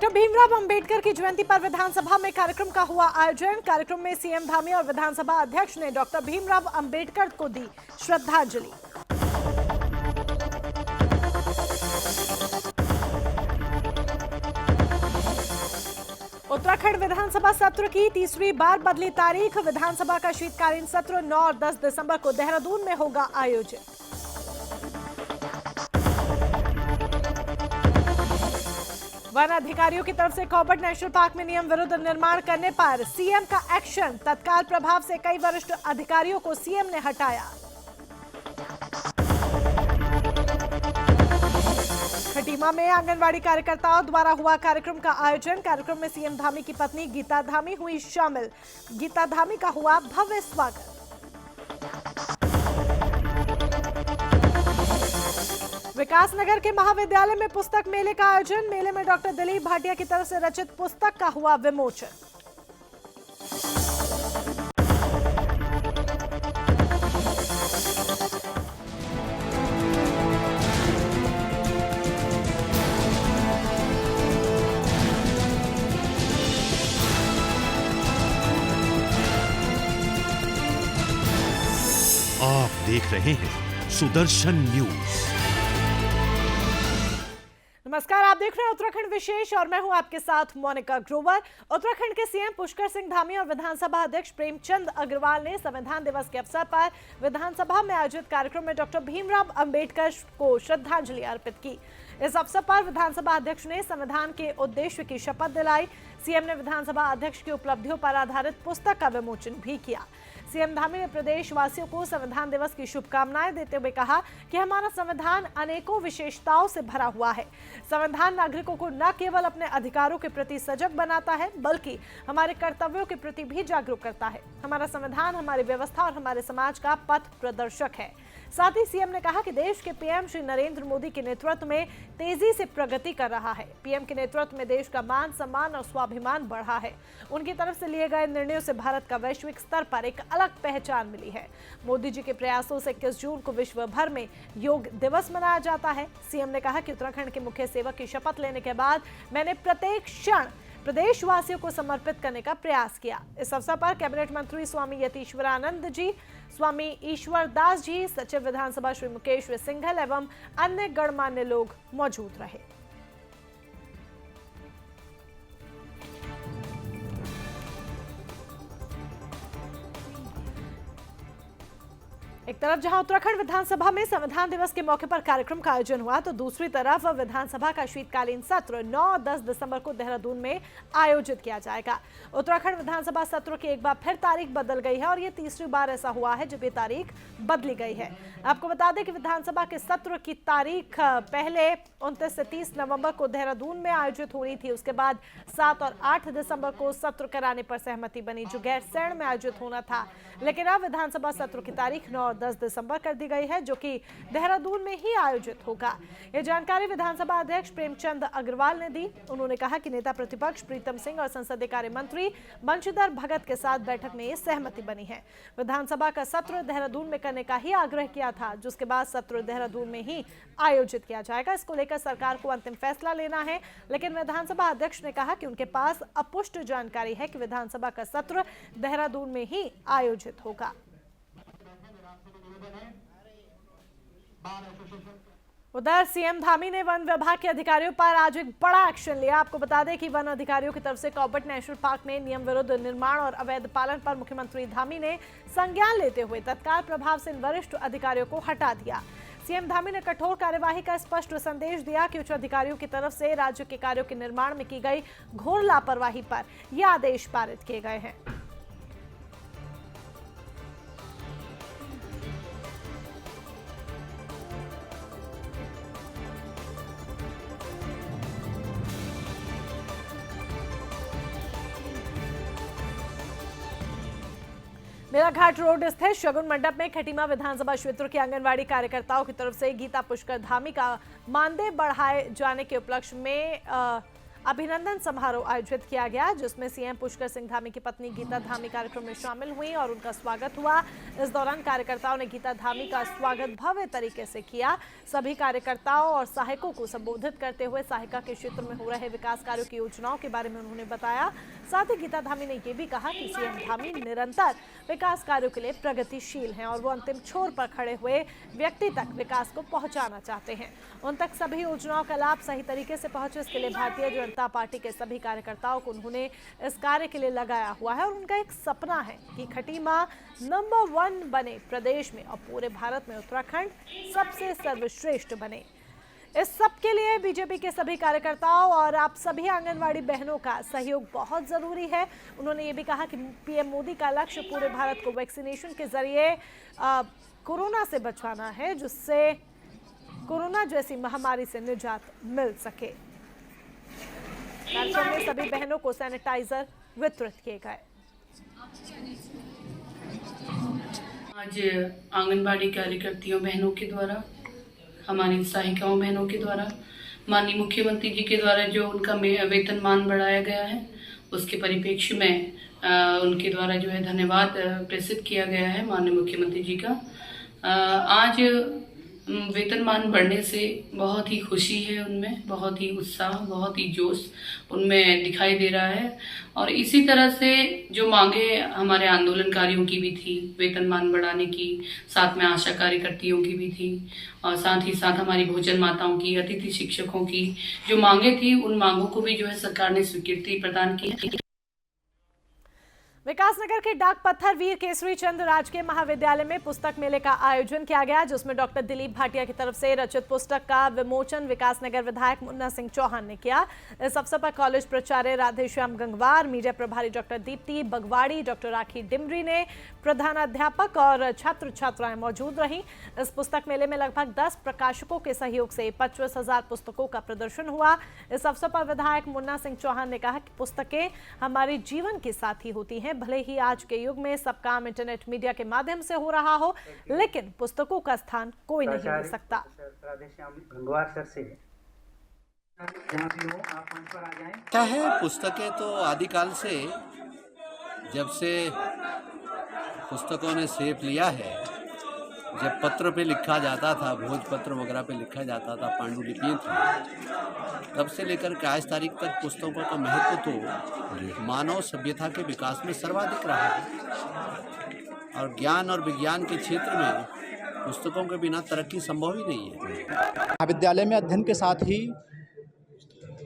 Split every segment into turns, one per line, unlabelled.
Doctor Bhimrao Ambedkar की जयंती पर विधानसभा में कार्यक्रम का हुआ आयोजन। कार्यक्रम में सीएम धामी और विधानसभा अध्यक्ष ने डॉक्टर भीमराव अंबेडकर को दी श्रद्धांजलि। उत्तराखंड विधानसभा सत्र की तीसरी बार बदली तारीख। विधानसभा का शीतकालीन सत्र 9 और 10 दिसंबर को देहरादून में होगा आयोजित। वन अधिकारियों की तरफ से कॉर्बेट नेशनल पार्क में नियम विरुद्ध निर्माण करने पर सीएम का एक्शन। तत्काल प्रभाव से कई वरिष्ठ अधिकारियों को सीएम ने हटाया। खटीमा में आंगनवाड़ी कार्यकर्ताओं द्वारा हुआ कार्यक्रम का आयोजन। कार्यक्रम में सीएम धामी की पत्नी गीता धामी हुई शामिल। गीता धामी का हुआ भव्य स्वागत। विकासनगर के महाविद्यालय में पुस्तक मेले का आयोजन। मेले में डॉक्टर दिलीप भाटिया की तरफ से रचित पुस्तक का हुआ विमोचन।
आप देख रहे हैं सुदर्शन न्यूज।
नमस्कार, आप देख रहे हैं उत्तराखंड विशेष और मैं हूं आपके साथ मोनिका ग्रोवर। उत्तराखंड के सीएम पुष्कर सिंह धामी और विधानसभा अध्यक्ष प्रेमचंद अग्रवाल ने संविधान दिवस के अवसर पर विधानसभा में आयोजित कार्यक्रम में डॉक्टर भीमराव अंबेडकर को श्रद्धांजलि अर्पित की। इस अवसर पर विधानसभा अध्यक्ष ने संविधान के उद्देश्य की शपथ दिलाई। सीएम ने विधानसभा अध्यक्ष की उपलब्धियों पर आधारित पुस्तक का विमोचन भी किया। सीएम धामी ने प्रदेशवासियों को संविधान दिवस की शुभकामनाएं देते हुए कहा कि हमारा संविधान अनेकों विशेषताओं से भरा हुआ है। संविधान नागरिकों को न केवल अपने अधिकारों के प्रति सजग बनाता है बल्कि हमारे कर्तव्यों के प्रति भी जागरूक करता है। हमारा संविधान हमारी व्यवस्था और हमारे समाज का पथ प्रदर्शक है। साथ ही सीएम ने कहा कि देश के पीएम श्री नरेंद्र मोदी के नेतृत्व में तेजी से प्रगति कर रहा है। पीएम के नेतृत्व में देश का मान सम्मान और स्वाभिमान बढ़ा है। उनकी तरफ से लिए गए निर्णयों से भारत का वैश्विक स्तर पर एक अलग पहचान मिली है। मोदी जी के प्रयासों से 21 जून को विश्व भर में योग दिवस मनाया जाता है। सीएम ने कहा कि उत्तराखंड के मुख्य सेवक की शपथ लेने के बाद मैंने प्रत्येक क्षण प्रदेशवासियों को समर्पित करने का प्रयास किया। इस अवसर पर कैबिनेट मंत्री स्वामी यतीश्वरानंद जी, स्वामी ईश्वर दास जी, सचिव विधानसभा श्री मुकेश सिंघल एवं अन्य गणमान्य लोग मौजूद रहे। एक तरफ जहां उत्तराखंड विधानसभा में संविधान दिवस के मौके पर कार्यक्रम का आयोजन हुआ तो दूसरी तरफ विधानसभा का शीतकालीन सत्र 9 और 10 दिसंबर को देहरादून में आयोजित किया जाएगा। उत्तराखंड विधानसभा सत्र की एक बार फिर तारीख बदल गई है और ये तीसरी बार ऐसा हुआ है जब ये तारीख बदली गई है। आपको बता दें कि विधानसभा के सत्र की तारीख पहले 29 से 30 नवंबर को देहरादून में आयोजित होनी थी। उसके बाद 7 और 8 दिसंबर को सत्र कराने पर सहमति बनी जो गैरसैंण में आयोजित होना था। लेकिन अब विधानसभा सत्र की तारीख 9 और 10 दिसंबर कर दी गई है जो कि देहरादून में ही आयोजित होगा। यह जानकारी विधानसभा अध्यक्ष प्रेमचंद अग्रवाल ने दी। उन्होंने कहा कि नेता प्रतिपक्ष प्रीतम सिंह और संसदीय कार्य मंत्री बंशीधर भगत के साथ बैठक में सहमति बनी है। विधानसभा का सत्र देहरादून में करने का ही आग्रह किया था जिसके बाद सत्र देहरादून में ही आयोजित किया जाएगा। इसको लेकर सरकार को अंतिम फैसला लेना है, लेकिन विधानसभा अध्यक्ष ने कहा कि उनके पास अपुष्ट जानकारी है कि विधानसभा का सत्र देहरादून में ही आयोजित होगा। उधर सीएम धामी ने वन विभाग के अधिकारियों पर आज एक बड़ा एक्शन लिया। आपको बता दें कि वन अधिकारियों की तरफ से कॉर्बेट नेशनल पार्क में नियम विरुद्ध निर्माण और अवैध पालन पर मुख्यमंत्री धामी ने संज्ञान लेते हुए तत्काल प्रभाव से इन वरिष्ठ अधिकारियों को हटा दिया। सीएम धामी ने कठोर कार्यवाही का स्पष्ट संदेश दिया कि उच्च अधिकारियों की तरफ से राज्य के कार्यों के निर्माण में की गई घोर लापरवाही पर यह आदेश पारित किए गए हैं। मेलाघाट रोड स्थित शगुन मंडप में खटीमा विधानसभा क्षेत्र के आंगनवाड़ी कार्यकर्ताओं की तरफ से गीता पुष्कर धामी का मानदेय बढ़ाए जाने के उपलक्ष्य में अभिनंदन समारोह आयोजित किया गया, जिसमें सीएम पुष्कर सिंह धामी की पत्नी गीता धामी कार्यक्रम में शामिल हुई और उनका स्वागत हुआ। इस दौरान कार्यकर्ताओं ने गीता धामी का स्वागत भव्य तरीके से किया। सभी कार्यकर्ताओं और सहायकों को संबोधित करते हुए सहायिका के क्षेत्र में हो रहे विकास कार्यों की योजनाओं के बारे में उन्होंने बताया। साथ ही गीता धामी ने यह भी कहा कि सीएम धामी निरंतर विकास कार्यों के लिए प्रगतिशील हैं और वो अंतिम छोर पर खड़े हुए व्यक्ति तक विकास को पहुंचाना चाहते हैं। उन तक सभी योजनाओं का लाभ सही तरीके से पहुंचे, इसके लिए भारतीय जनता पार्टी के सभी कार्यकर्ताओं को उन्होंने इस कार्य के लिए लगाया हुआ है और उनका एक सपना है कि खटीमा नंबर 1 बने प्रदेश में और पूरे भारत में उत्तराखंड सबसे सर्वश्रेष्ठ बने। इस सब के लिए बीजेपी के सभी कार्यकर्ताओं और आप सभी आंगनवाड़ी बहनों का सहयोग बहुत जरूरी है। उन्होंने ये भी कहा कि पीएम मोदी का लक्ष्य पूरे भारत को वैक्सीनेशन के जरिए कोरोना से बचाना है, जिससे कोरोना जैसी महामारी से निजात मिल सके। कार्यक्रम में सभी बहनों को सैनिटाइजर वितरित किए गए।
आज आंगनबाड़ी कार्यकर्तियों बहनों के द्वारा, हमारी सहायिकाओं बहनों के द्वारा, माननीय मुख्यमंत्री जी के द्वारा जो उनका वेतनमान बढ़ाया गया है, उसके परिप्रेक्ष्य में उनके द्वारा जो है धन्यवाद प्रेषित किया गया है माननीय मुख्यमंत्री जी का। आज वेतनमान बढ़ने से बहुत ही खुशी है उनमें, बहुत ही उत्साह, बहुत ही जोश उनमें दिखाई दे रहा है। और इसी तरह से जो मांगे हमारे आंदोलनकारियों की भी थी, वेतनमान बढ़ाने की, साथ में आशा कार्यकर्तियों की भी थी और साथ ही साथ हमारी भोजन माताओं की, अतिथि शिक्षकों की जो मांगे थी, उन मांगों को भी जो है सरकार ने स्वीकृति प्रदान की है।
विकासनगर के डाक पत्थर वीर केसरी चंद राजकीय महाविद्यालय में पुस्तक मेले का आयोजन किया गया, जिसमें डॉक्टर दिलीप भाटिया की तरफ से रचित पुस्तक का विमोचन विकासनगर विधायक मुन्ना सिंह चौहान ने किया। इस अवसर पर कॉलेज प्राचार्य राधेश्याम गंगवार, मीडिया प्रभारी डॉक्टर दीप्ति बगवाड़ी, डॉक्टर राखी डिमरी ने प्रधानाध्यापक और छात्र छात्राएं मौजूद रहीं। इस पुस्तक मेले में लगभग 10 प्रकाशकों के सहयोग से 25,000 पुस्तकों का प्रदर्शन हुआ। इस अवसर पर विधायक मुन्ना सिंह चौहान ने कहा कि पुस्तकें हमारे जीवन के साथी होती हैं। भले ही आज के युग में सब काम इंटरनेट मीडिया के माध्यम से हो रहा हो, लेकिन पुस्तकों का स्थान कोई नहीं ले सकता।
क्या है, पुस्तकें तो आदिकाल से, जब से पुस्तकों ने शेप लिया है, जब पत्र पे लिखा जाता था, भोजपत्र वगैरह पे लिखा जाता था, पांडुलिपियाँ थी, तब से लेकर के आज तारीख तक पुस्तकों का महत्व तो मानव सभ्यता के विकास में सर्वाधिक रहा है और ज्ञान और विज्ञान के क्षेत्र में पुस्तकों के बिना तरक्की संभव ही नहीं है।
महाविद्यालय में अध्ययन के साथ ही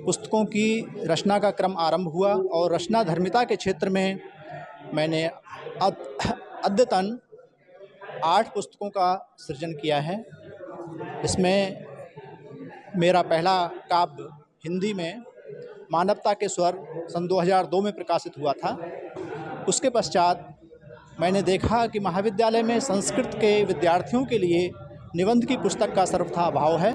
पुस्तकों की रचना का क्रम आरंभ हुआ और रचना धर्मिता के क्षेत्र में मैंने अद्यतन 8 पुस्तकों का सृजन किया है। इसमें मेरा पहला काव्य हिंदी में मानवता के स्वर सन 2002 में प्रकाशित हुआ था। उसके पश्चात मैंने देखा कि महाविद्यालय में संस्कृत के विद्यार्थियों के लिए निबंध की पुस्तक का सर्वथा अभाव है।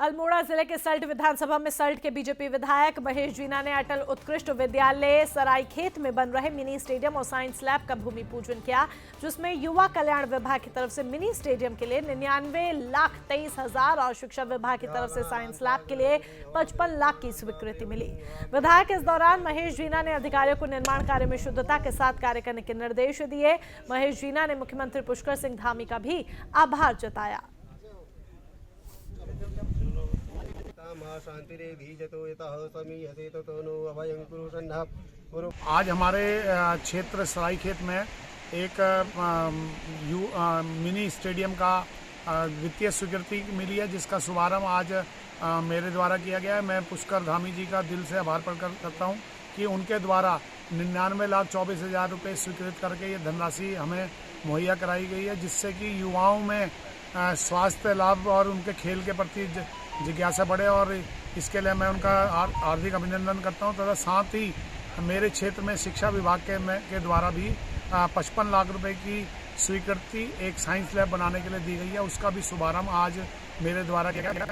अल्मोड़ा जिले के सल्ट विधानसभा में सल्ट के बीजेपी विधायक महेश जीना ने अटल उत्कृष्ट विद्यालय सरायखेत में बन रहे मिनी स्टेडियम और साइंस लैब का भूमि पूजन किया, जिसमें युवा कल्याण विभाग की तरफ से मिनी स्टेडियम के लिए 99,23,000 और शिक्षा विभाग की तरफ से साइंस लैब के लिए 55 लाख की स्वीकृति मिली। विधायक इस दौरान महेश जीना ने अधिकारियों को निर्माण कार्य में शुद्धता के साथ कार्य करने के निर्देश दिए। महेश जीना ने मुख्यमंत्री पुष्कर सिंह धामी का भी आभार जताया।
आज हमारे क्षेत्र सरायखेत में एक मिनी स्टेडियम का वित्तीय स्वीकृति मिली है, जिसका शुभारंभ आज मेरे द्वारा किया गया है। मैं पुष्कर धामी जी का दिल से आभार प्रकट करता हूं कि उनके द्वारा 99,24,000 रुपये स्वीकृत करके ये धनराशि हमें मुहैया कराई गई है, जिससे कि युवाओं में स्वास्थ्य लाभ और उनके खेल के प्रति जिज्ञासा बढ़े और इसके लिए मैं उनका हार्दिक अभिनंदन करता हूं। तथा साथ ही मेरे क्षेत्र में शिक्षा विभाग के द्वारा भी 55 लाख रुपए की स्वीकृति एक साइंस लैब बनाने के लिए दी गई है, उसका भी शुभारंभ आज मेरे द्वारा किया गया।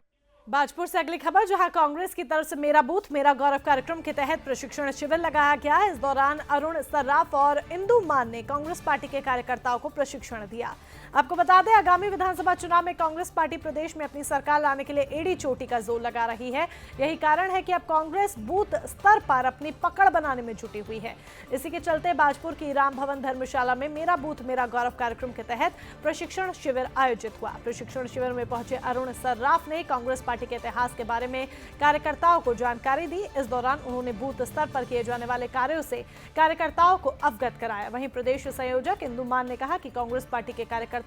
भाजपुर से अगली खबर, जहां कांग्रेस की तरफ से मेरा बूथ मेरा गौरव कार्यक्रम के तहत प्रशिक्षण शिविर लगाया गया। इस दौरान अरुण सर्राफ और इंदु मान ने कांग्रेस पार्टी के कार्यकर्ताओं को प्रशिक्षण दिया। आपको बता दें, आगामी विधानसभा चुनाव में कांग्रेस पार्टी प्रदेश में अपनी सरकार लाने के लिए एड़ी चोटी का जोर लगा रही है। यही कारण है कि अब कांग्रेस बूथ स्तर पर अपनी पकड़ बनाने में जुटी हुई है। इसी के चलते बाजपुर की राम भवन धर्मशाला में मेरा बूथ मेरा गौरव कार्यक्रम के तहत प्रशिक्षण शिविर आयोजित हुआ। प्रशिक्षण शिविर में पहुंचे अरुण सर्राफ ने कांग्रेस पार्टी के इतिहास के बारे में कार्यकर्ताओं को जानकारी दी। इस दौरान उन्होंने बूथ स्तर पर किए जाने वाले कार्यों से कार्यकर्ताओं को अवगत कराया। वहीं प्रदेश संयोजक इंदु मान ने कहा कि कांग्रेस पार्टी के कार्यकर्ता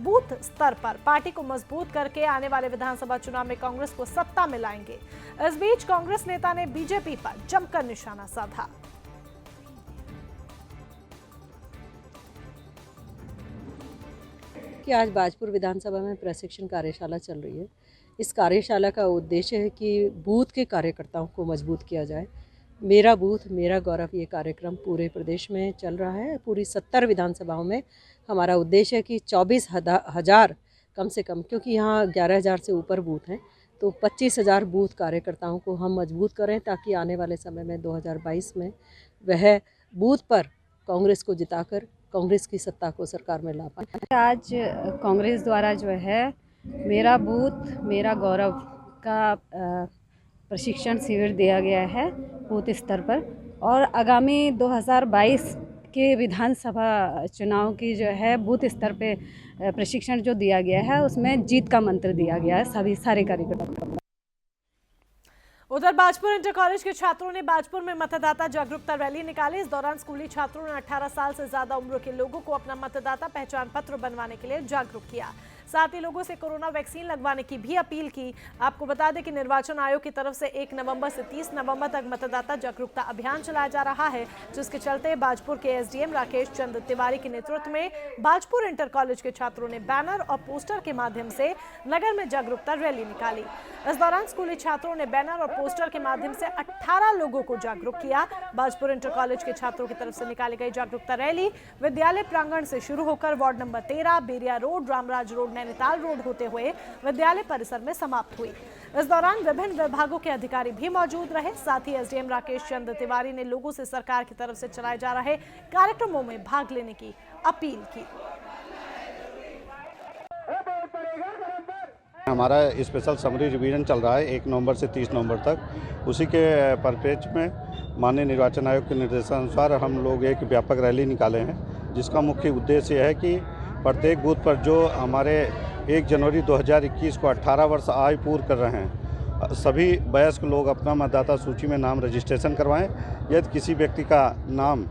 बूथ स्तर पर पार्टी को मजबूत करके आने वाले विधानसभा चुनाव में कांग्रेस को सत्ता में लाएंगे। इस बीच कांग्रेस नेता ने बीजेपी पर जमकर निशाना साधा।
कि आज बाजपुर विधानसभा में प्रशिक्षण कार्यशाला चल रही है। इस कार्यशाला का उद्देश्य है कि बूथ के कार्यकर्ताओं को मजबूत किया जाए। मेरा बूथ मेरा गौरव ये कार्यक्रम पूरे प्रदेश में चल रहा है। पूरी 70 विधानसभाओं में हमारा उद्देश्य है कि 24,000 कम से कम, क्योंकि यहाँ 11,000 से ऊपर बूथ हैं, तो 25,000 बूथ कार्यकर्ताओं को हम मजबूत करें ताकि आने वाले समय में 2022 में वह बूथ पर कांग्रेस को जिताकर कांग्रेस की सत्ता को सरकार में ला पाए।
आज कांग्रेस द्वारा जो है मेरा बूथ मेरा गौरव का प्रशिक्षण शिविर दिया गया है बूथ स्तर पर, और आगामी 2022 के विधानसभा चुनाव की जो है बूथ स्तर पे प्रशिक्षण जो दिया गया है उसमें जीत का मंत्र दिया गया है सारे कार्यकर्ताओं को।
उधर बाजपुर इंटर कॉलेज के छात्रों ने बाजपुर में मतदाता जागरूकता रैली निकाली। इस दौरान स्कूली छात्रों ने 18 साल से ज्यादा उम्र के लोगों को अपना मतदाता पहचान पत्र बनवाने के लिए जागरूक किया। साथ ही लोगों से कोरोना वैक्सीन लगवाने की भी अपील की। आपको बता दें कि निर्वाचन आयोग की तरफ से 1 नवंबर से 30 नवंबर तक मतदाता जागरूकता अभियान चलाया जा रहा है, जिसके चलते बाजपुर के एसडीएम राकेश चंद तिवारी के नेतृत्व में बाजपुर इंटर कॉलेज के छात्रों ने बैनर और पोस्टर के माध्यम से नगर में जागरूकता रैली निकाली। इस दौरान स्कूली छात्रों ने बैनर और पोस्टर के माध्यम से 18 लोगों को जागरूक किया। बाजपुर इंटर कॉलेज के छात्रों की तरफ से निकाली गई जागरूकता रैली विद्यालय प्रांगण से शुरू होकर ward number 13, Beria road, Ramraj road, Nainital road होते हुए विद्यालय परिसर में समाप्त हुई। इस दौरान विभिन्न विभागों के अधिकारी भी मौजूद रहे। साथ ही एसडीएम राकेश चंद तिवारी ने लोगों से सरकार की तरफ से चलाए जा रहे कार्यक्रमों में भाग लेने की अपील की।
हमारा स्पेशल समरी रिवीजन चल रहा है 1 नवंबर से 30 नवंबर तक। उसी के परिप्रेक्ष्य में माननीय निर्वाचन आयोग के निर्देशानुसार हम लोग एक व्यापक रैली निकाले हैं, जिसका मुख्य उद्देश्य है कि प्रत्येक बूथ पर जो हमारे 1 जनवरी 2021 को 18 वर्ष आयु पूर्ण कर रहे हैं, सभी वयस्क लोग अपना मतदाता सूची में नाम रजिस्ट्रेशन करवाएं। यदि किसी व्यक्ति का नाम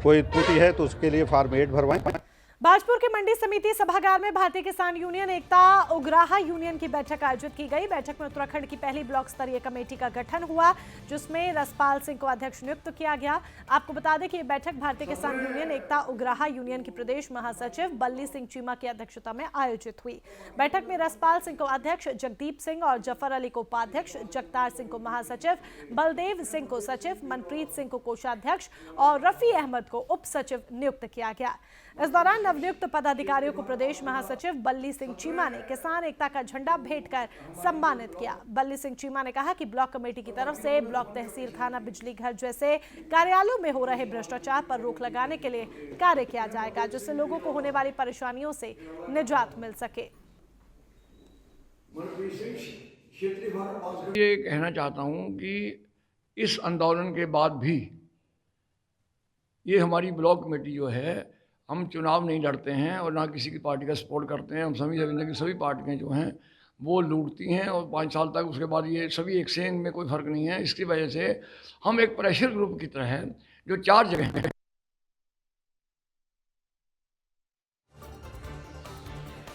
कोई त्रुटि है तो उसके लिए फॉर्म 8 भरवाएं।
बाजपुर के मंडी समिति सभागार में भारतीय किसान यूनियन एकता उग्राहा यूनियन की बैठक आयोजित की गई। बैठक में उत्तराखंड की पहली ब्लॉक स्तरीय कमेटी का गठन हुआ, जिसमें रसपाल सिंह को अध्यक्ष नियुक्त किया गया। आपको बता दें कि ये बैठक भारतीय किसान यूनियन एकता उग्राहा यूनियन की प्रदेश महासचिव बल्ली सिंह चीमा की अध्यक्षता में आयोजित हुई। बैठक में रसपाल सिंह को अध्यक्ष, जगदीप सिंह और जफर अली को उपाध्यक्ष, जगतार सिंह को महासचिव, बलदेव सिंह को सचिव, मनप्रीत सिंह को कोषाध्यक्ष और रफी अहमद को उप सचिव नियुक्त किया गया। इस दौरान नवनियुक्त पदाधिकारियों को प्रदेश महासचिव बल्ली सिंह चीमा ने किसान एकता का झंडा भेंट कर सम्मानित किया। बल्ली सिंह चीमा ने कहा कि ब्लॉक कमेटी की तरफ से ब्लॉक तहसील खाना, बिजली घर जैसे कार्यालयों में हो रहे भ्रष्टाचार पर रोक लगाने के लिए कार्य किया जाएगा, जिससे लोगों को होने वाली परेशानियों से निजात मिल सके।
ये कहना चाहता हूं कि इस आंदोलन के बाद भी ये हमारी ब्लॉक कमेटी जो है, हम चुनाव नहीं लड़ते हैं और ना किसी की पार्टी का सपोर्ट करते हैं। हम सभी पार्टियां जो हैं वो लूटती हैं और 5 साल तक उसके बाद ये सभी एक से में कोई फ़र्क नहीं है। इसकी वजह से हम एक प्रेशर ग्रुप की तरह है जो 4 जगह है।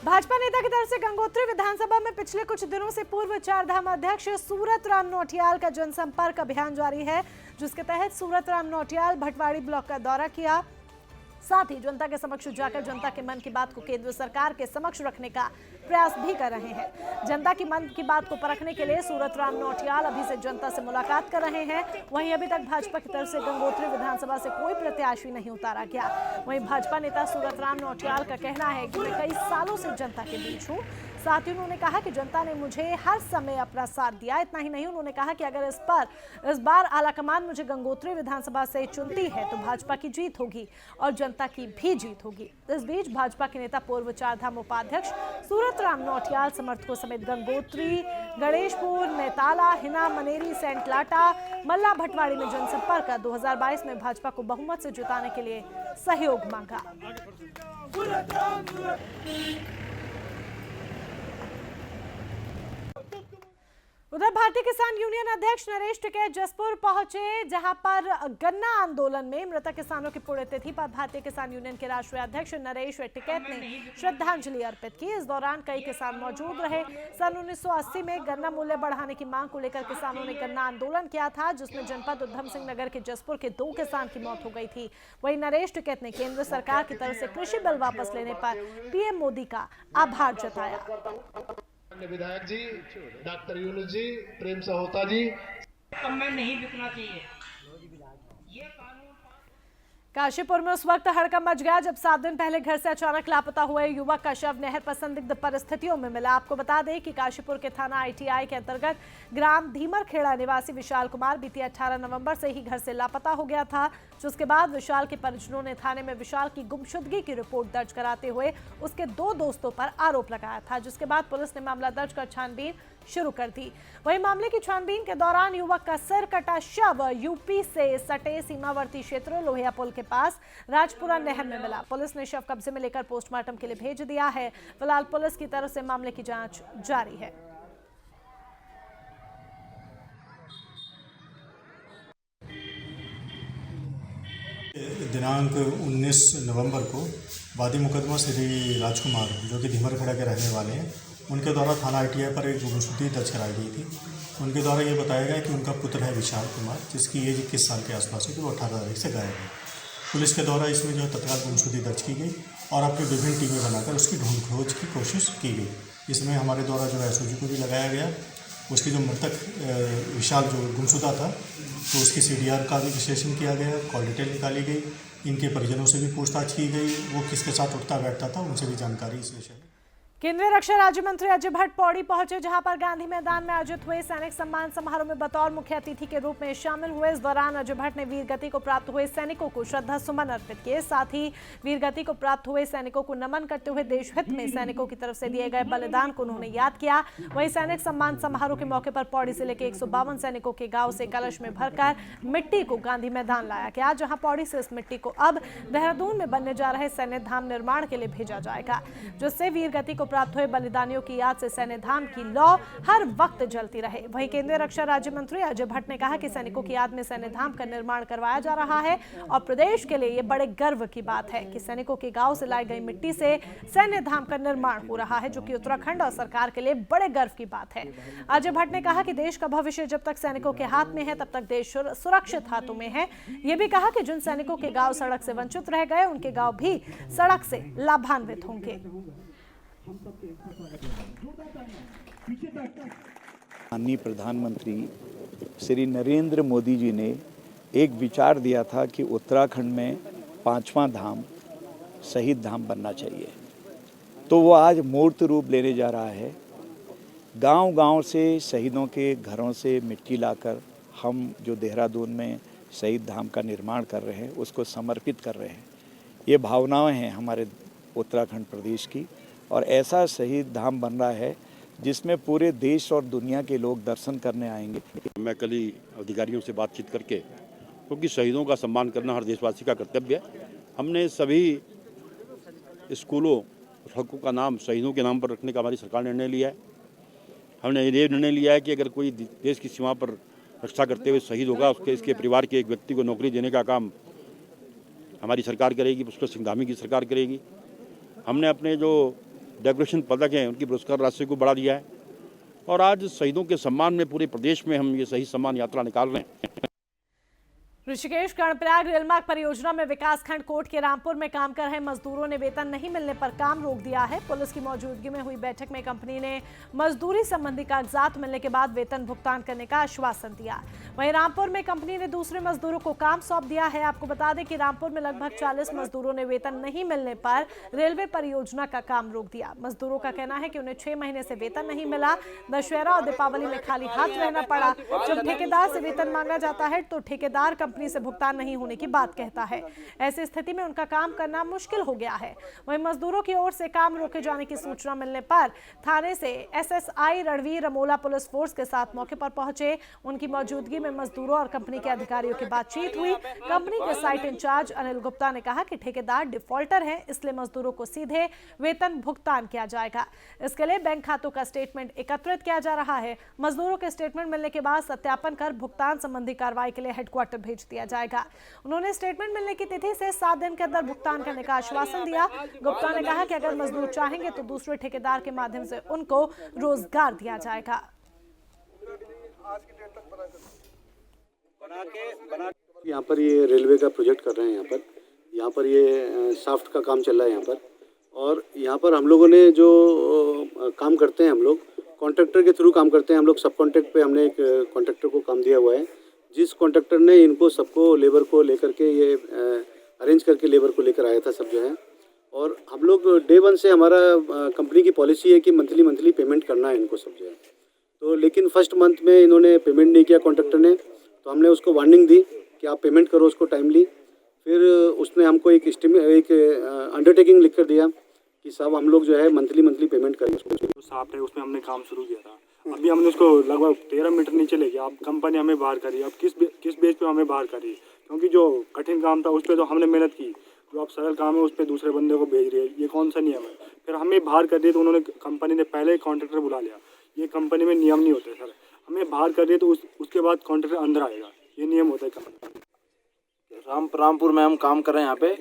भाजपा नेता की तरफ से गंगोत्री विधानसभा में पिछले कुछ दिनों से पूर्व चारधाम अध्यक्ष सूरत राम नौटियाल का जनसंपर्क अभियान जारी है, जिसके तहत सूरत राम नौटियाल भटवाड़ी ब्लॉक का दौरा किया। साथ ही जनता के समक्ष जाकर जनता के मन की बात को केंद्र सरकार के समक्ष रखने का प्रयास भी कर रहे हैं। जनता की मन की बात को परखने के लिए सूरत राम नौटियाल अभी से जनता से मुलाकात कर रहे हैं। वहीं अभी तक भाजपा की तरफ से गंगोत्री विधानसभा से कोई प्रत्याशी नहीं उतारा गया। वहीं भाजपा नेता सूरत राम नौटियाल का कहना है कि मैं कई सालों से जनता के बीच हूँ। साथ ही उन्होंने कहा कि जनता ने मुझे हर समय अपना साथ दिया। इतना ही नहीं, उन्होंने कहा कि अगर इस बार आलाकमान मुझे गंगोत्री विधानसभा से चुनती है तो भाजपा की जीत होगी और जनता जनता की भी जीत होगी। इस बीच भाजपा के नेता पूर्व चारधाम उपाध्यक्ष सूरत राम नौटियाल समर्थकों समेत गंगोत्री, गणेशपुर, नेताला, हिना, मनेरी, सेंट लाटा, मल्ला भटवाड़ी में जनसंपर्क कर 2022 में भाजपा को बहुमत से जिताने के लिए सहयोग मांगा। उधर भारतीय किसान यूनियन अध्यक्ष नरेश टिकैत जसपुर पहुंचे, जहां पर गन्ना आंदोलन में मृतक किसानों की पुण्यतिथि पर भारतीय किसान यूनियन के राष्ट्रीय अध्यक्ष नरेश टिकैत ने श्रद्धांजलि अर्पित की। इस दौरान कई किसान मौजूद रहे। सन 1980 में गन्ना मूल्य बढ़ाने की मांग को लेकर किसानों ने गन्ना आंदोलन किया था, जिसमें जनपद उधम सिंह नगर के जसपुर के 2 किसान की मौत हो गई थी। वहीं नरेश टिकैत ने केंद्र सरकार की तरफ से कृषि बिल वापस लेने पर पीएम मोदी का आभार जताया।
विधायक जी, डॉक्टर यूनुस जी, प्रेम सहोता जी, कम में नहीं बिकना चाहिए।
काशीपुर में उस वक्त हड़कंप मच गया जब 7 दिन पहले घर से अचानक लापता हुए युवक का शव नहर पर संदिग्ध परिस्थितियों में मिला। आपको बता दें कि काशीपुर के थाना आईटीआई के अंतर्गत ग्राम धीमर खेड़ा निवासी विशाल कुमार बीती 18 नवंबर से ही घर से लापता हो गया था, जिसके बाद विशाल के परिजनों ने थाने में विशाल की गुमशुदगी की रिपोर्ट दर्ज कराते हुए उसके 2 दोस्तों पर आरोप लगाया था, जिसके बाद पुलिस ने मामला दर्ज कर छानबीन शुरू कर दी। वहीं मामले की छानबीन के दौरान युवक का सिर कटा शव यूपी से सटे सीमावर्ती क्षेत्र लोहिया पुल के पास राजपुरा नहर में मिला। पुलिस ने शव कब्जे में लेकर पोस्टमार्टम के लिए भेज दिया है। फिलहाल पुलिस की तरफ से मामले की जांच जारी है।
दिनांक 19 नवंबर को वादी मुकदमा श्री राजकुमार, जो कि धीमर खेड़ा के रहने वाले हैं, उनके द्वारा थाना आईटीआई पर एक गुमशुदगी दर्ज कराई गई थी। उनके द्वारा ये बताया गया कि उनका पुत्र है विशाल कुमार, जिसकी एज 21 साल के आसपास है, कि वो 18 तारीख से गायब है। पुलिस के द्वारा इसमें जो है तत्काल गुमशुदगी दर्ज की गई और अपनी विभिन्न टीमें बनाकर उसकी ढूंढ खोज की कोशिश की गई। इसमें हमारे द्वारा जो है एसओजी को भी लगाया गया। उसकी जो मृतक विशाल जो गुमशुदा था, तो उसकी सीडीआर का भी विश्लेषण किया गया, कॉल डिटेल निकाली गई, इनके परिजनों से भी पूछताछ की गई, वो किसके साथ उठता बैठता था, उनसे भी जानकारी इस विषय में।
केंद्रीय रक्षा राज्य मंत्री अजय भट्ट पौड़ी पहुंचे, जहां पर गांधी मैदान में आयोजित हुए सैनिक सम्मान समारोह में बतौर मुख्य अतिथि के रूप में शामिल हुए। इस दौरान अजय भट्ट ने वीर गति को प्राप्त हुए सैनिकों को श्रद्धा सुमन अर्पित किए। साथ ही वीर गति को प्राप्त हुए सैनिकों को नमन करते हुए देश हित में सैनिकों की तरफ से दिए गए बलिदान को उन्होंने याद किया। वहीं सैनिक सम्मान समारोह के मौके पर पौड़ी जिले के 152 सैनिकों के गाँव से कलश में भरकर मिट्टी को गांधी मैदान लाया गया, जहाँ पौड़ी से इस मिट्टी को अब देहरादून में बनने जा रहे सैन्य धाम निर्माण के लिए भेजा जाएगा, जिससे वीर गति को प्राप्त हुए बलिदानियों की याद से सैन्य धाम की लौ हर वक्त जलती रहे। वहीं केंद्रीय रक्षा राज्य मंत्री अजय भट्ट ने कहा कि सैनिकों की याद में सैन्य धाम का निर्माण करवाया जा रहा है और प्रदेश के लिए ये बड़े गर्व की बात है कि सैनिकों के गांव से लाई गई मिट्टी से सैन्य धाम का निर्माण हो रहा है, जो कि उत्तराखंड और सरकार के लिए बड़े गर्व की बात है। अजय भट्ट ने कहा कि देश का भविष्य जब तक सैनिकों के हाथ में है, तब तक देश सुरक्षित हाथों में है। ये भी कहा कि जिन सैनिकों के गांव सड़क से वंचित रह गए, उनके गांव भी सड़क से लाभान्वित होंगे।
माननीय प्रधानमंत्री श्री नरेंद्र मोदी जी ने एक विचार दिया था कि उत्तराखंड में 5वां धाम शहीद धाम बनना चाहिए, तो वो आज मूर्त रूप लेने जा रहा है। गांव-गांव से शहीदों के घरों से मिट्टी लाकर हम जो देहरादून में शहीद धाम का निर्माण कर रहे हैं, उसको समर्पित कर रहे हैं। ये भावनाएं हैं हमारे उत्तराखंड प्रदेश की, और ऐसा शहीद धाम बन रहा है जिसमें पूरे देश और दुनिया के लोग दर्शन करने आएंगे।
मैं कल ही अधिकारियों से बातचीत करके, क्योंकि शहीदों का सम्मान करना हर देशवासी का कर्तव्य है, हमने सभी स्कूलों सड़कों का नाम शहीदों के नाम पर रखने का हमारी सरकार ने निर्णय लिया है। हमने ये निर्णय लिया है कि अगर कोई देश की सीमा पर रक्षा करते हुए शहीद होगा, इसके परिवार के एक व्यक्ति को नौकरी देने का काम हमारी सरकार करेगी, पुष्कर सिंह धामी की सरकार करेगी। हमने अपने जो डेकोरेशन पदक हैं उनकी पुरस्कार राशि को बढ़ा दिया है, और आज शहीदों के सम्मान में पूरे प्रदेश में हम ये शहीद सम्मान यात्रा निकाल रहे हैं।
ऋषिकेश कर्णप्रयाग रेलमार्ग परियोजना में विकासखंड कोट के रामपुर में काम कर रहे मजदूरों ने वेतन नहीं मिलने पर काम रोक दिया है। पुलिस की मौजूदगी में हुई बैठक में कंपनी ने मजदूरी संबंधी कागजात मिलने के बाद वेतन भुगतान करने का आश्वासन दिया। वहीं रामपुर में कंपनी ने दूसरे मजदूरों को काम सौंप दिया है। आपको बता दें कि रामपुर में लगभग 40 मजदूरों ने वेतन नहीं मिलने पर रेलवे परियोजना का काम रोक दिया। मजदूरों का कहना है कि उन्हें 6 महीने से वेतन नहीं मिला। दशहरा और दीपावली में खाली हाथ रहना पड़ा। जब ठेकेदार से वेतन मांगा जाता है तो ठेकेदार कंपनी कंपनी से भुगतान नहीं होने की बात कहता है। ऐसी स्थिति में उनका काम करना मुश्किल हो गया है। वहीं मजदूरों की ओर से काम रोके जाने की सूचना मिलने पर थाने से SSI Ranveer Amola police force के साथ मौके पर पहुंचे। उनकी मौजूदगी में मजदूरों और कंपनी के अधिकारियों की बातचीत हुई। कंपनी के साइट इंचार्ज अनिल गुप्ता ने कहा कि ठेकेदार डिफॉल्टर हैं, इसलिए मजदूरों को सीधे वेतन भुगतान किया जाएगा। इसके लिए बैंक खातों का स्टेटमेंट एकत्रित किया जा रहा है। मजदूरों के स्टेटमेंट मिलने के बाद सत्यापन कर भुगतान संबंधी कार्रवाई के लिए हेडक्वार्टर भेज दिया जाएगा। उन्होंने स्टेटमेंट मिलने की तिथि से 7 दिन के अंदर भुगतान करने का आश्वासन दिया। गुप्ता ने कहा कि अगर मजदूर चाहेंगे तो दूसरे ठेकेदार के माध्यम से उनको रोजगार दिया जाएगा।
यहाँ पर ये रेलवे का प्रोजेक्ट कर रहे हैं। यहाँ पर ये शाफ्ट का काम चल रहा है यहाँ पर। और यहाँ पर हम लोगों ने जो काम करते हैं, हम लोग कॉन्ट्रैक्टर के थ्रू काम करते हैं। हम लोग सब कॉन्ट्रैक्ट पे हमने एक कॉन्ट्रैक्टर को काम दिया हुआ है। जिस कॉन्ट्रैक्टर ने इनको सबको लेबर को लेकर के ये अरेंज करके लेबर को लेकर आया था सब जो है। और हम लोग डे 1 से हमारा कंपनी की पॉलिसी है कि मंथली पेमेंट करना है इनको सब जो है। तो लेकिन फर्स्ट मंथ में इन्होंने पेमेंट नहीं किया कॉन्ट्रैक्टर ने, तो हमने उसको वार्निंग दी कि आप पेमेंट करो उसको टाइमली। फिर उसने हमको एक अंडरटेकिंग लिख कर दिया कि साहब हम लोग जो है मंथली पेमेंट करेंगे।
जो साफ्ट है उसमें हमने काम शुरू किया था। अभी हमने उसको लगभग 13 मीटर नीचे ले गया। अब कंपनी हमें बाहर करी। अब किस बेस पे हमें बाहर करी? क्योंकि जो कठिन काम था उस पर तो हमने मेहनत की, जो अब सरल काम है उस पर दूसरे बंदे को भेज रही है। ये कौन सा नियम है? फिर हमें बाहर कर दिए तो उन्होंने कंपनी ने पहले कॉन्ट्रैक्टर बुला लिया। ये कंपनी में नियम नहीं होते सर। हमें बाहर कर दिए तो उसके बाद कॉन्ट्रैक्टर अंदर आएगा, ये नियम होता है कंपनी।
रामपुर में हम काम कर रहे हैं। यहाँ पे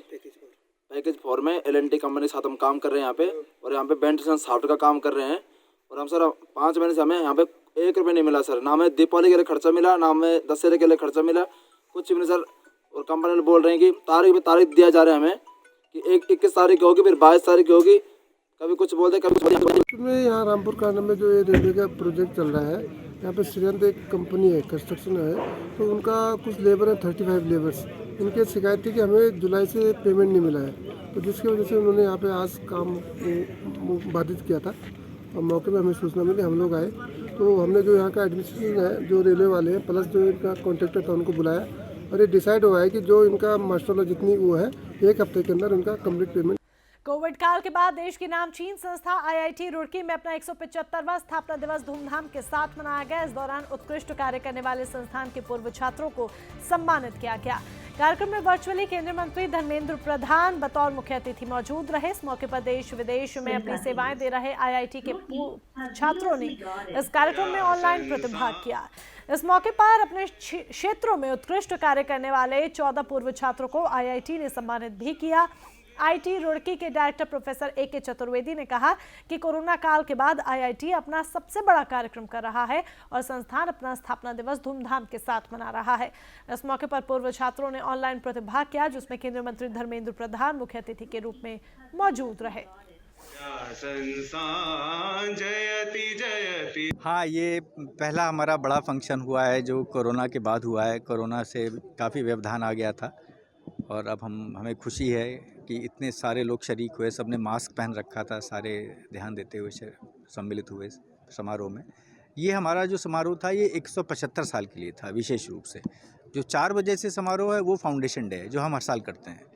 पैकेज 4 में L&T कंपनी के साथ हम काम कर रहे हैं यहाँ पे। और यहाँ पे वेंटिलेशन शाफ्ट का काम कर रहे हैं। और हम सर 5 महीने से हमें यहाँ पे 1 रुपये नहीं मिला सर। ना हमें दीपावली के लिए खर्चा मिला, ना हमें दशहरे के लिए खर्चा मिला, कुछ भी नहीं सर। और कंपनी वाले बोल रहे हैं कि तारीख पे तारीख दिया जा रहा है हमें कि 21 तारीख की होगी, फिर 22 तारीख की होगी। कभी कुछ बोलते कभी कुछ।
यहाँ रामपुर कांड में जो ये रेलवे का प्रोजेक्ट चल रहा है, यहाँ पे श्रीयंत एक कंपनी है, कंस्ट्रक्शन है। तो उनका कुछ लेबर है 35 लेबर्स। उनकी शिकायत थी कि हमें जुलाई से पेमेंट नहीं मिला है। तो जिसकी वजह से उन्होंने यहाँ पे आज काम बाधित किया था। और मौके पे हमें सूचना मिली, हम लोग आए तो हमने जो यहाँ का एडमिनिस्ट्रेशन है, जो रेलवे वाले हैं प्लस जो इनका कॉन्ट्रैक्टर था उनको बुलाया। और ये डिसाइड हुआ है कि जो इनका मास्टर जितनी वो है 1 हफ्ते के अंदर उनका कम्प्लीट पेमेंट।
कोविड काल के बाद देश की नामचीन संस्था IIT रुड़की में अपना 175वां स्थापना दिवस धूमधाम के साथ मनाया गया। इस दौरान उत्कृष्ट कार्य करने वाले संस्थान के पूर्व छात्रों को सम्मानित किया गया। कार्यक्रम में वर्चुअली केंद्रीय मंत्री धर्मेंद्र प्रधान बतौर मुख्य अतिथि मौजूद रहे। इस मौके पर देश विदेश में अपनी सेवाएं दे रहे IIT के छात्रों ने इस कार्यक्रम में ऑनलाइन प्रतिभाग किया। इस मौके पर अपने क्षेत्रों में उत्कृष्ट कार्य करने वाले 14 पूर्व छात्रों को IIT ने सम्मानित भी किया। IIT रुड़की के डायरेक्टर प्रोफेसर AK चतुर्वेदी ने कहा कि कोरोना काल के बाद IIT अपना सबसे बड़ा कार्यक्रम कर रहा है और संस्थान अपना स्थापना दिवस धूमधाम के साथ मना रहा है। इस मौके पर पूर्व छात्रों ने ऑनलाइन प्रतिभाग किया, जिसमें केंद्रीय मंत्री धर्मेंद्र प्रधान मुख्य अतिथि के रूप में मौजूद रहे।
हाँ, ये पहला हमारा बड़ा फंक्शन हुआ है जो कोरोना के बाद हुआ है। कोरोना से काफ़ी व्यवधान आ गया था और अब हमें खुशी है कि इतने सारे लोग शरीक हुए। सबने मास्क पहन रखा था, सारे ध्यान देते हुए सम्मिलित हुए समारोह में। ये हमारा जो समारोह था ये 175 साल के लिए था विशेष रूप से। जो 4 बजे से समारोह है वो फाउंडेशन डे है जो हम हर साल करते हैं।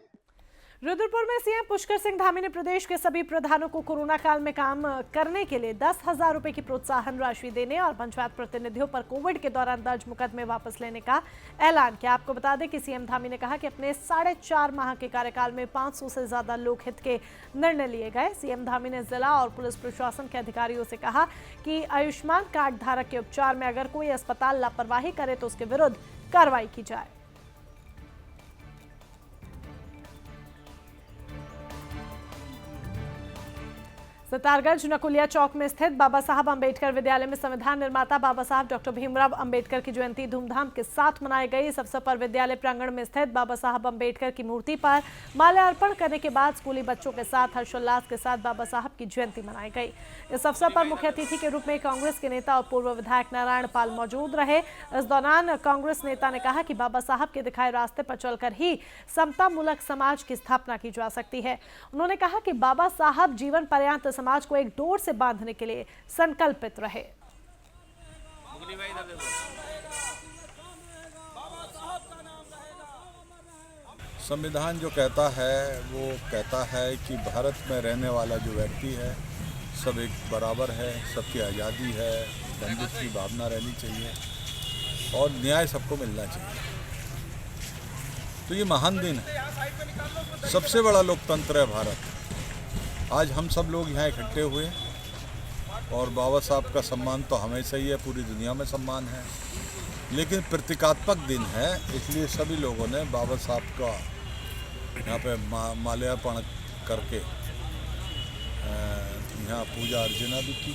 रुद्रपुर में सीएम पुष्कर सिंह धामी ने प्रदेश के सभी प्रधानों को कोरोना काल में काम करने के लिए 10,000 रुपए की प्रोत्साहन राशि देने और पंचायत प्रतिनिधियों पर कोविड के दौरान दर्ज मुकदमे वापस लेने का ऐलान किया। आपको बता दें कि सीएम धामी ने कहा कि अपने 4.5 माह के कार्यकाल में 500 से ज्यादा लोकहित के निर्णय लिए गए। सीएम धामी ने जिला और पुलिस प्रशासन के अधिकारियों से कहा कि आयुष्मान कार्ड धारक के उपचार में अगर कोई अस्पताल लापरवाही करे तो उसके विरुद्ध कार्रवाई की जाए। सितारगंज नकुलिया चौक में स्थित बाबा साहब अंबेडकर विद्यालय में संविधान निर्माता बाबा साहब डॉक्टर भीमराव अंबेडकर की जयंती धूमधाम के साथ मनाई गई। इस अवसर पर विद्यालय प्रांगण में स्थित बाबा साहब अंबेडकर की मूर्ति पर माल्यार्पण करने के बाद स्कूली बच्चों के साथ हर्षोल्लास के साथ बाबा साहब की जयंती मनाई गई। इस अवसर पर मुख्य अतिथि के रूप में कांग्रेस के नेता और पूर्व विधायक नारायण पाल मौजूद रहे। इस दौरान कांग्रेस नेता ने कहा कि बाबा साहब के दिखाए रास्ते पर चलकर ही समता मूलक समाज की स्थापना की जा सकती है। उन्होंने कहा कि बाबा साहब जीवन पर्यंत समाज को एक डोर से बांधने के लिए संकल्पित रहे।
संविधान जो कहता है वो कहता है कि भारत में रहने वाला जो व्यक्ति है सब एक बराबर है, सबकी आज़ादी है, बंधुत्व की भावना रहनी चाहिए और न्याय सबको मिलना चाहिए। तो ये महान दिन है, सबसे बड़ा लोकतंत्र है भारत। आज हम सब लोग यहाँ इकट्ठे हुए और बाबा साहब का सम्मान तो हमेशा ही है, पूरी दुनिया में सम्मान है, लेकिन प्रतीकात्मक दिन है, इसलिए सभी लोगों ने बाबा साहब का यहाँ पे माल्यार्पण करके यहाँ पूजा अर्चना भी की।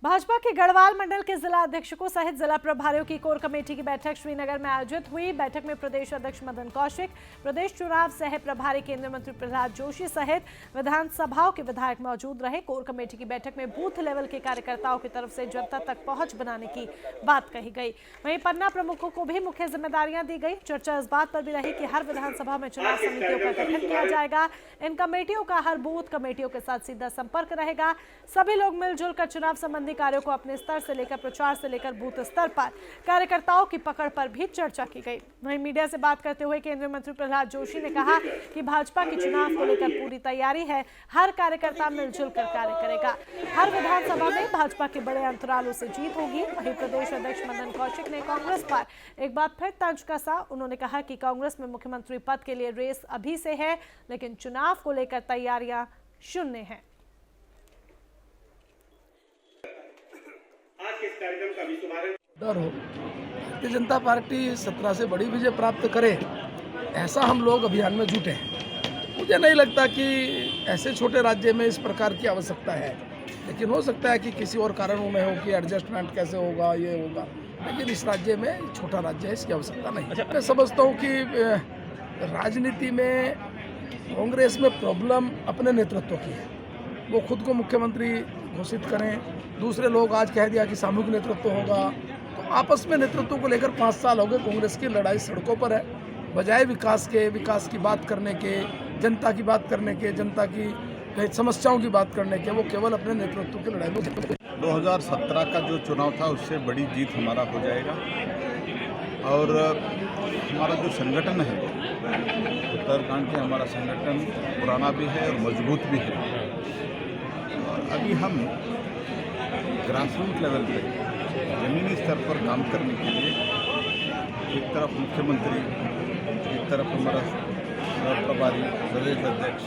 भाजपा के गढ़वाल मंडल के जिला अध्यक्षों सहित जिला प्रभारियों की कोर कमेटी की बैठक श्रीनगर में आयोजित हुई। बैठक में प्रदेश अध्यक्ष मदन कौशिक, प्रदेश चुनाव सह प्रभारी केंद्रीय मंत्री प्रहलाद जोशी सहित विधानसभाओं के विधायक मौजूद रहे। कोर कमेटी की बैठक में बूथ लेवल के कार्यकर्ताओं की तरफ से जनता तक पहुंच बनाने की बात कही गई। वहीं पन्ना प्रमुखों को भी मुख्य जिम्मेदारियां दी गई। चर्चा इस बात पर भी रही कि हर विधानसभा में चुनाव समितियों का गठन किया जाएगा। इन कमेटियों का हर बूथ कमेटियों के साथ सीधा संपर्क रहेगा। सभी लोग मिलजुल कर चुनाव संबंधी कार्यों को अपने स्तर से लेकर प्रचार से लेकर बूथ स्तर पर कार्यकर्ताओं की पकड़ पर भी चर्चा की गई। वहीं मीडिया से बात करते हुए केंद्रीय मंत्री प्रहलाद जोशी ने कहा कि भाजपा के चुनाव को लेकर पूरी तैयारी है, हर कार्यकर्ता मिलजुल कर कार्य करेगा। हर विधानसभा में भाजपा के बड़े अंतरालों से जीत होगी। वहीं प्रदेश अध्यक्ष मदन कौशिक ने कांग्रेस पर एक बार फिर तंज कसा। उन्होंने कहा कि कांग्रेस में मुख्यमंत्री पद के लिए रेस अभी से है, लेकिन चुनाव को लेकर तैयारियां शून्य हैं।
डर हो भारतीय जनता पार्टी 17 से बड़ी विजय प्राप्त करे, ऐसा हम लोग अभियान में जुटे हैं। मुझे नहीं लगता कि ऐसे छोटे राज्य में इस प्रकार की आवश्यकता है, लेकिन हो सकता है कि किसी और कारणों में हो कि एडजस्टमेंट कैसे होगा, ये होगा, लेकिन इस राज्य में छोटा राज्य है, इसकी आवश्यकता नहीं। मैं समझता हूँ कि राजनीति में कांग्रेस में प्रॉब्लम अपने नेतृत्व की है। वो खुद को मुख्यमंत्री घोषित करें, दूसरे लोग आज कह दिया कि सामूहिक नेतृत्व होगा, तो आपस में नेतृत्व को लेकर 5 साल हो गए कांग्रेस की लड़ाई सड़कों पर है। बजाय विकास की बात करने के, जनता की बात करने के, जनता की समस्याओं की बात करने के, वो केवल अपने नेतृत्व की लड़ाई में
2017 का जो चुनाव था उससे बड़ी जीत हमारा हो जाएगा और हमारा जो संगठन है उत्तराखंड के, हमारा संगठन पुराना भी है और मजबूत भी है। और अभी हम ग्रासरूट लेवल पे ज़मीनी स्तर पर काम करने के लिए एक तरफ मुख्यमंत्री, एक तरफ हमारा प्रभारी प्रदेश अध्यक्ष।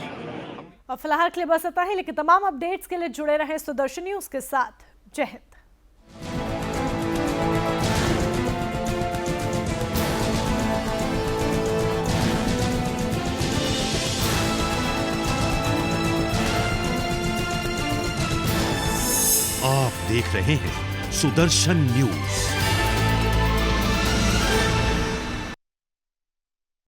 और फिलहाल के लिए बस इतना ही, लेकिन तमाम अपडेट्स के लिए जुड़े रहें सुदर्शन न्यूज के साथ। जय हिंद।
आप देख रहे हैं सुदर्शन न्यूज।